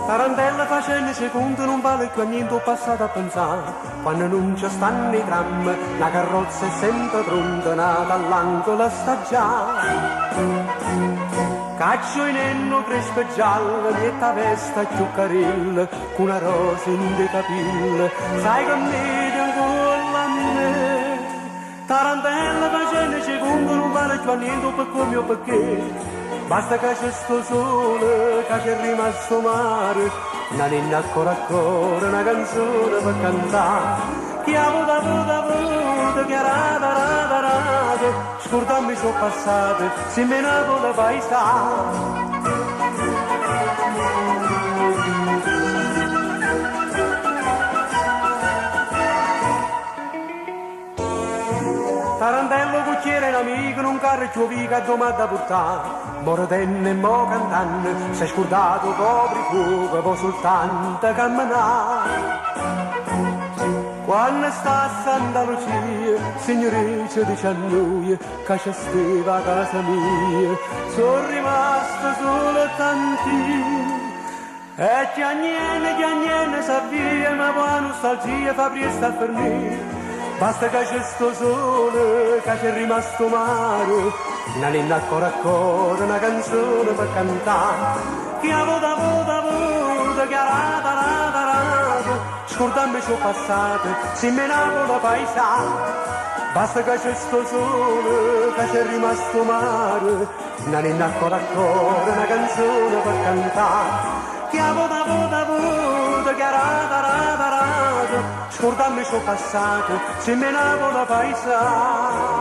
Tarantella facendo secondo non vale più a niente, ho passato a pensare. Quando non ci stanno i tram, la carrozza è sempre pronta, nata all'angolo sta già. Caccio in enno crespo e giallo, lieta vesta ciuccarilla, con una rosa in dei capilli, sai che mi ancora a me. Tarantella facendo secondo non vale più a niente, per come o perché. Basta che c'è sto sole, che c'è rimasto mare, una ninna ancora ancora, una canzone per cantare. Chi ha avuto, che rada, scordammi sono passate, si menavo da paesà. Tarantello, cucchiere e amico, non carro e giovica, domanda buttare. Moratenne e mo cantanne, sei scordato copri fuoco, poi soltanto camminare. Quando sta a Santa Lucia, signorina dice a noi, che c'è steva a casa mia, sono rimasto solo tanti. E già niente sa via, ma poi nostalgia fa presto a fermare. Basta che c'è sto sole, che c'è rimasto mare, una linea ancora ancora, una canzone per cantare. Chi ha avuto, che ha rata, scordammi ciò passato, si menavo da paesà. Basta che c'è sto sole, che c'è rimasto mare, una linea ancora ancora, una canzone per cantare. Chi ha avuto, che ha rata, scordammi ciò passato, si menavo da paesà.